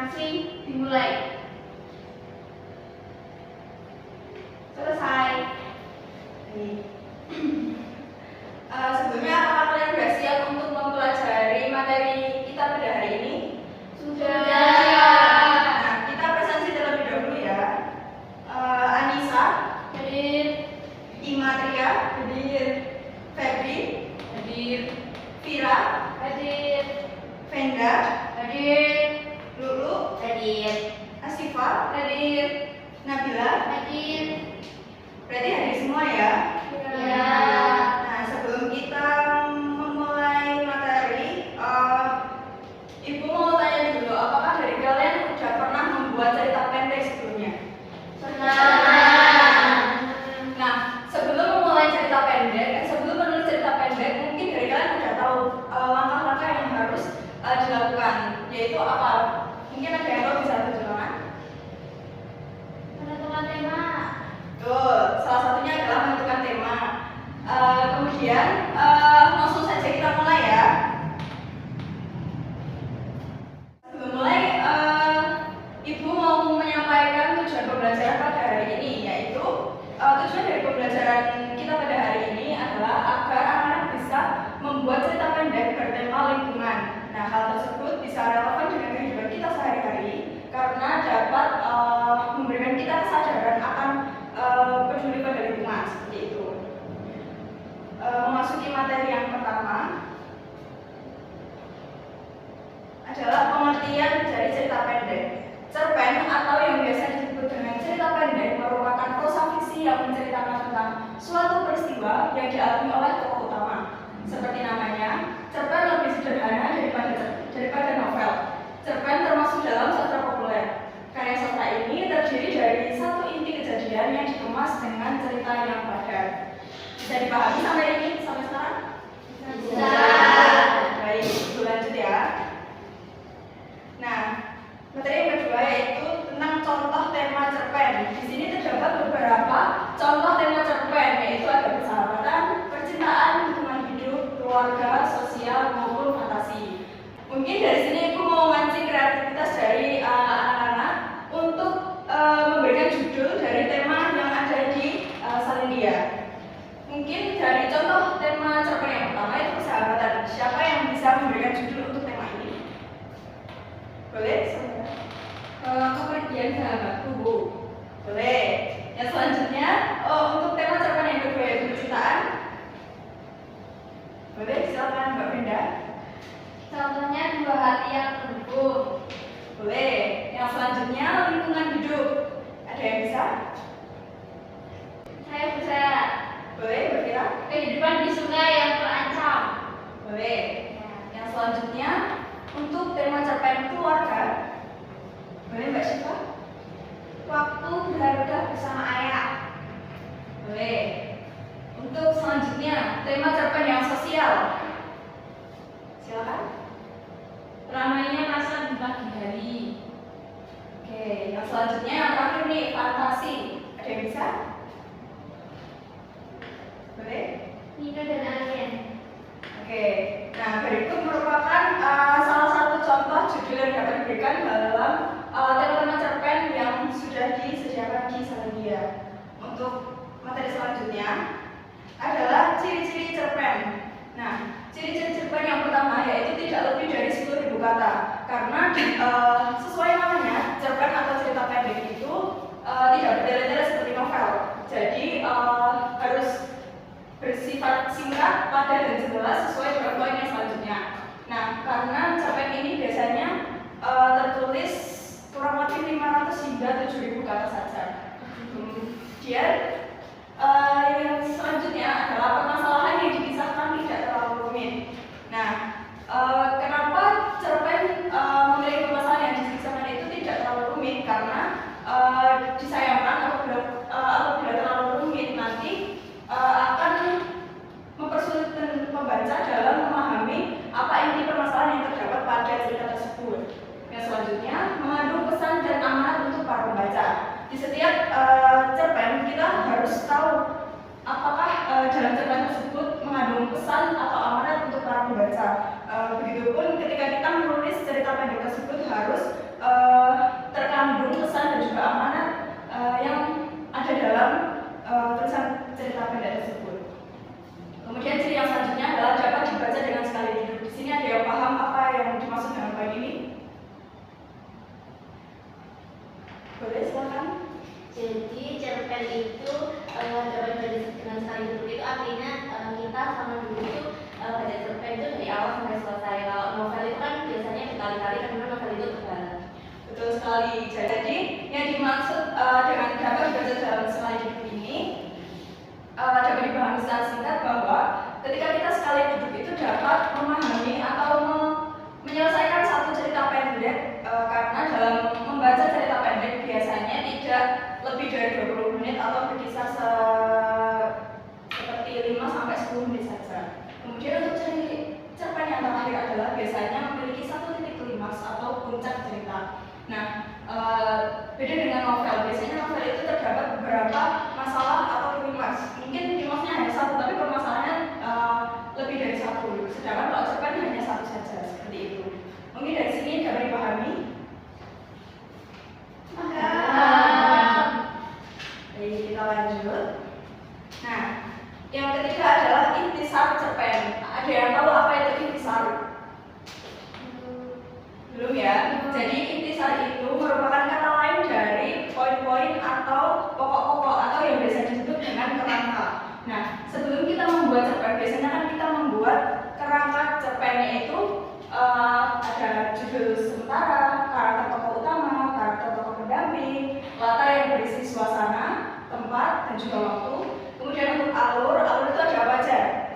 masing-masing dimulai. Selesai. Sebelumnya apakah kalian sudah siap untuk mempelajari materi kita pada hari ini? Sudah. Nah, kita presentasi terlebih dahulu ya. Anissa, Hadir. Imatria, hadir. Febri, Hadir. Vira, Hadir. Venda, Hadir. Lulu, Hadir. Asifa, Hadir. Nabila. Hadir. Berarti hadir semua ya? Ya. Nah, sebelum kita memulai materi, Ibu mau tanya dulu, apakah dari kalian sudah pernah membuat cerita pendek sebelumnya? Nah, sebelum memulai cerita pendek, sebelum menulis cerita pendek, mungkin dari kalian sudah tahu langkah-langkah yang harus dilakukan, yaitu apa? Mungkin ada yang tahu bisa tunjukkan? Menentukan tema. Betul, salah satunya adalah menentukan tema. Kemudian langsung saja kita mulai ya. Sebelum mulai, Ibu mau menyampaikan tujuan pembelajaran pada hari ini, yaitu tujuan dari pembelajaran kita pada hari ini adalah agar anak-anak bisa membuat cerita pendek bertema lingkungan. Nah, hal tersebut bisa relevan dengan kehidupan kita sehari-hari karena dapat memberikan kita kesadaran akan peduli pada lingkungan, seperti itu. Memasuki materi yang pertama adalah pengertian dari cerita pendek. Cerpen atau yang biasa disebut dengan cerita pendek merupakan prosa fiksi yang menceritakan tentang suatu peristiwa yang dialami oleh tokoh utama. Seperti namanya, cerpen lebih sederhana daripada novel. Cerpen termasuk dalam sastra populer. Karya sastra ini terdiri dari satu inti kejadian yang dikemas dengan cerita yang padat. Bisa dipahami sampai ini, sampai sekarang? Bisa. Baik, itu lanjut ya. Nah, materi yang kedua yaitu tentang contoh tema cerpen. Di sini terdapat beberapa contoh tema cerpen, yaitu ada persahabatan, percintaan, hubungan hidup, keluarga, sosial maupun fantasi. Mungkin dari sini Ibu mau mancing kreativitas dari anak-anak untuk memberikan judul dari tema yang ada di Salindia. Mungkin dari contoh tema cerpen yang pertama itu persahabatan. Siapa yang bisa memberikan judul untuk tema ini? Boleh? Kepergian sahabatku, Bu. Boleh. Yang selanjutnya, untuk tema cerpen yang kedua yaitu percintaan. Boleh, silakan Mbak Brenda. Contohnya dua hati yang terhubung. Boleh. Yang selanjutnya lingkungan hidup. Ada yang bisa? Saya bisa. Boleh, berkira? Kehidupan di sungai yang terancam. Boleh. Yang selanjutnya untuk tema cerpen keluarga. Boleh Mbak Syifa? Waktu berharga bersama ayah. Boleh. Untuk selanjutnya tema cerpen yang sosial. Silakan. Ramainya pasar di pagi hari. Oke, yang selanjutnya yang terakhir nih fantasi. Ada yang bisa? Boleh? Nino dan Alien. Oke, nah berikut merupakan salah satu contoh judul yang dapat diberikan dalam tema-tema cerpen yang sudah disediakan di Salindia. Untuk materi selanjutnya adalah ciri-ciri cerpen. Nah, ciri-ciri cerpen yang pertama yaitu tidak lebih dari 10.000 kata. Karena sesuai namanya, cerpen atau cerita pendek itu tidak bertele-tele seperti novel. Jadi harus bersifat singkat, padat dan jelas sesuai dengan poin yang selanjutnya. Nah, karena cerpen ini biasanya tertulis kurang lebih 500 hingga 7.000 kata saja. Kemudian yang selanjutnya adalah permasalahan yang dikisahkan tidak terlalu rumit. Nah, kenapa cerpen memiliki permasalahan yang dikisahkan itu tidak terlalu rumit? Karena disayangkan apabila terlalu rumit nanti akan mempersulit pembaca dalam memahami Boleh silakan. Jadi cerpen itu dapat berdiskusi dengan sekali duduk itu artinya kita sama dulu itu baca cerpen itu dari awal sampai selesai. Kalau novel itu kan biasanya berkali-kali karena novel itu tebal. Betul sekali. Jadi yang dimaksud dengan dapat baca dalam sekali duduk ini dapat dipahami secara singkat bahwa ketika kita sekali duduk itu dapat memahami atau menyelesaikan satu cerita pendek karena dalam membaca cerita pendek biasanya tidak lebih dari 20 menit atau berkisar seperti 5-10 menit saja. Kemudian untuk cerpen yang terakhir adalah biasanya memiliki satu titik klimaks atau puncak cerita. Nah, beda dengan novel. Biasanya novel itu terdapat beberapa masalah atau klimaks. Mungkin klimaksnya hanya satu, tapi permasalahannya lebih dari satu. Sedangkan kalau cerpen hanya satu saja, seperti itu. Mungkin dari sini dapat dipahami. Baik, kita lanjut. Nah, yang ketiga adalah intisar cerpen. Ada yang tahu apa itu intisar? Belum ya? Jadi intisar itu merupakan kata lain dari poin-poin atau pokok-pokok atau yang biasa disebut dengan kerangka. Nah, sebelum kita membuat cerpen, biasanya kan kita membuat kerangka cerpennya itu ada judul sementara, karakter tokoh utama, karakter tokoh pendamping, latar yang berisi suasana, tempat, dan juga waktu. Kemudian untuk alur itu ada apa aja?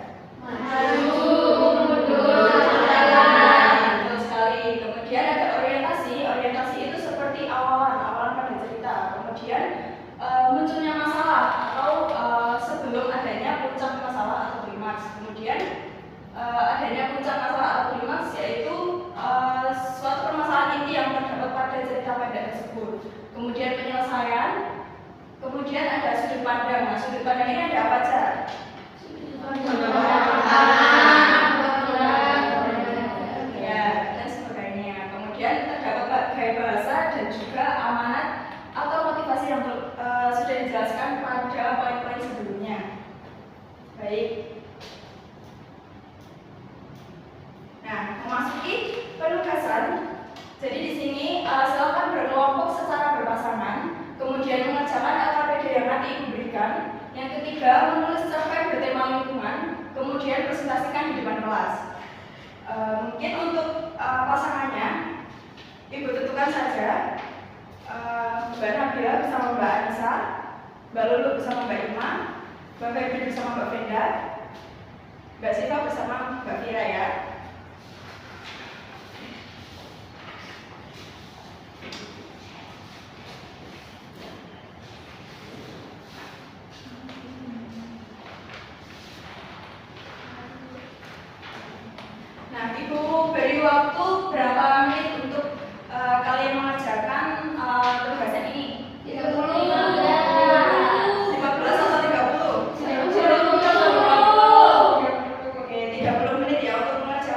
Betul sekali. Kemudian ada orientasi itu seperti awalan pada cerita. Kemudian munculnya masalah atau sebelum adanya puncak masalah atau klimaks. Kemudian adanya puncak masalah atau klimaks yaitu suatu permasalahan inti yang terdapat pada cerita pendek tersebut. Kemudian penyelesaian. Kemudian ada sudut pandang. Nah, sudut pandang ini ada apa aja? Ya, dan sebagainya. Kemudian terdapat gaya bahasa dan juga amanat atau motivasi yang sudah dijelaskan pada poin-poin sebelumnya. Baik. Nah, memasuki penugasan. Jadi di sini silakan berkelompok secara berpasangan, kemudian mengerjakan LKPD yang nanti diberikan. Yang ketiga, menulis cerpen bertema lingkungan, kemudian presentasikan di depan kelas. Mungkin untuk pasangannya, Ibu tentukan saja. Mbak Nabila bersama Mbak Anissa, Mbak Lulu bersama Mbak Ima, Mbak Febri bersama Mbak Venda, Mbak Siva bersama Mbak Fira ya. Nah, Ibu beri waktu berapa menit untuk kalian mengerjakan tugasan ini? 30. 15 atau 30? 30. Oke, 30 menit ya untuk mengerjakan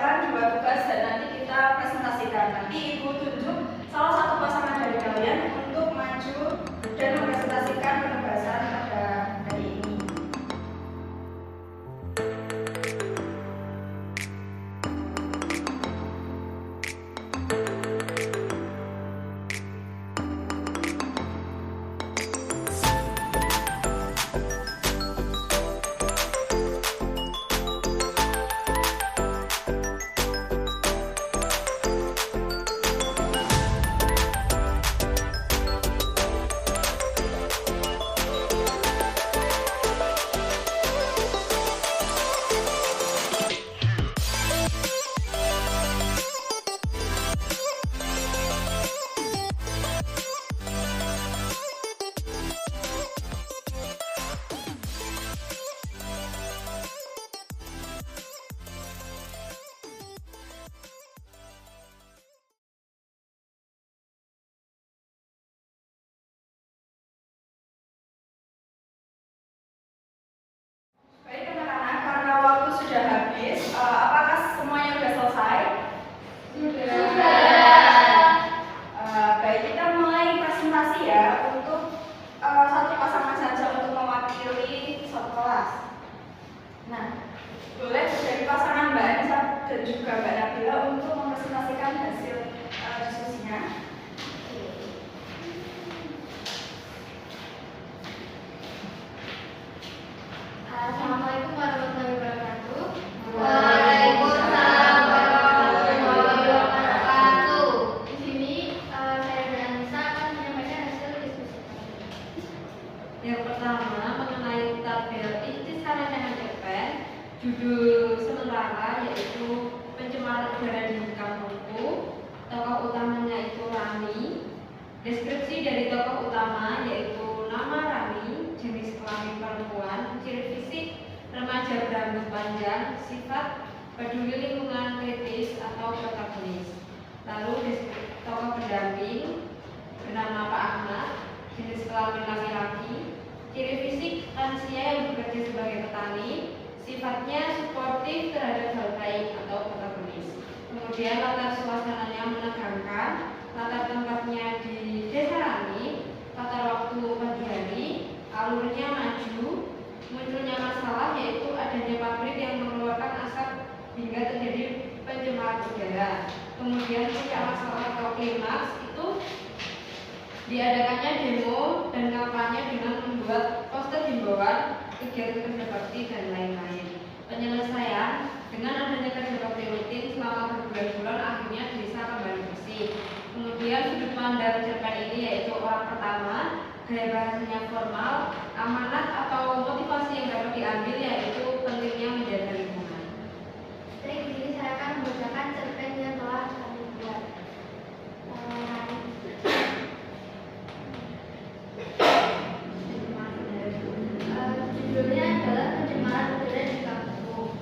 Judul sementara yaitu pencemaran udara di kampungku. Tokoh utamanya itu Rani. Deskripsi dari tokoh utama yaitu nama Rani, jenis kelamin perempuan, ciri fisik remaja berambut panjang, sifat peduli lingkungan kritis atau protagonis. Lalu tokoh pendamping bernama Pak Ahmad, jenis kelamin laki-laki, ciri fisik lansia yang bekerja sebagai petani, sifatnya suportif terhadap hal baik atau protagonis. Kemudian latar suasananya menegangkan, latar tempatnya di Desa Rani, latar waktu pagi hari, alurnya maju, munculnya masalah yaitu adanya pabrik yang mengeluarkan asap hingga terjadi pencemaran udara. Kemudian puncak masalah atau klimaks itu diadakannya demo dan kampanye dengan membuat poster himbauan, kegiatan kerja bakti dan lain-lain. Penyelesaian dengan adanya kerja bakti rutin selama berbulan-bulan akhirnya desa kembali bersih. Kemudian sudut pandang cerpen ini yaitu orang pertama, gaya bahasanya formal, amanat atau motivasi yang dapat diambil yaitu pentingnya menjaga lingkungan. Baik, di sini saya akan membacakan cerpen yang telah kami buat. Judulnya adalah pencemaran udara di kampungku.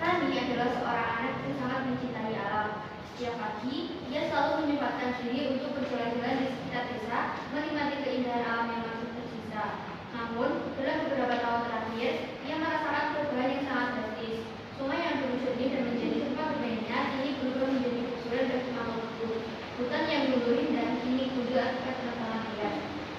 Rani adalah seorang anak yang sangat mencintai alam. Setiap pagi, ia selalu menyempatkan diri untuk berjalan-jalan di sekitar desa, menikmati keindahan alam yang masih tersisa. Namun, dalam beberapa tahun terakhir, ia merasakan perubahan yang sangat drastis. Sungai yang dulu jernih dan menjadi tempat bermainnya, kini berubah menjadi kuburan dan penampungan. Hutan yang dulu indah, kini gundul akibat penebangan liar.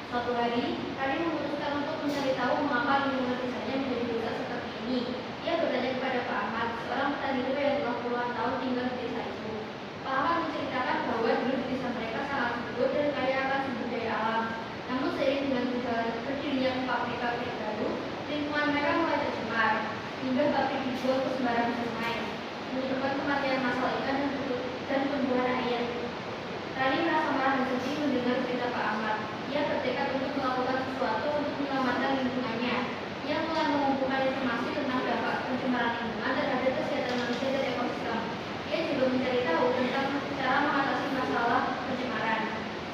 Suatu hari, Rani memutuskan untuk mencari tahu mengapa lingkungan desanya menjadi rusak seperti ini. Ia bertanya kepada Pak Ahmad, seorang petani tua yang telah puluhan tahun tinggal di desa itu. Pak Ahmad menceritakan bahwa dulu di desa mereka sangat subur dan kaya akan sumber daya alam. Namun seiring dengan berdirinya pabrik-pabrik baru, lingkungan mereka mulai tercemar, hingga pabrik dibuang ke sembarang sungai, menyebabkan kematian massal ikan dan tumbuhan air. Rani merasa marah dan sedih mendengar cerita Pak Ahmad. Ia bertekad untuk melakukan sesuatu untuk menyelamatkan lingkungannya. Ia mulai mengumpulkan informasi tentang dampak pencemaran lingkungan terhadap kesehatan manusia dan ekosistem. Ia juga mencari tahu tentang cara mengatasi masalah pencemaran.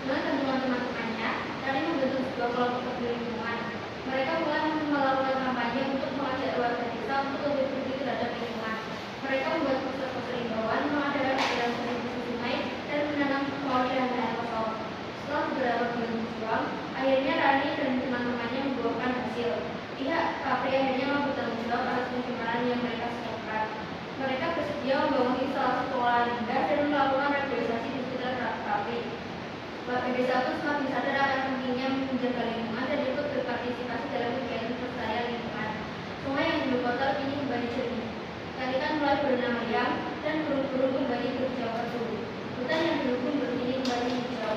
Dengan teman-temannya, Rani membentuk sebuah kelompok peduli lingkungan. Mereka mulai melakukan kampanye untuk mengajak warga desa untuk lebih peduli terhadap lingkungan. Mereka membuat poster-poster himbauan, mengadakan kegiatan bersih sungai, dan menanam pohon di lahan kosong. Setelah beberapa bulan berjuang, akhirnya Rani dan teman-temannya membuahkan hasil. Pihak pabrik akhirnya bertanggung jawab atas pencemaran yang mereka sebabkan. Mereka bersedia membangun instalasi pengolahan limbah dan melakukan revitalisasi di sekitar pabrik. Warga desa pun semakin sadar akan pentingnya menjaga lingkungan dan ikut berpartisipasi dalam kegiatan pelestarian lingkungan. Sungai yang dulu kotor kini kembali jernih. Ikan mulai berenang riang dan burung-burung kembali berhijau merdu. Hutan yang dulu gundul kini kembali hijau.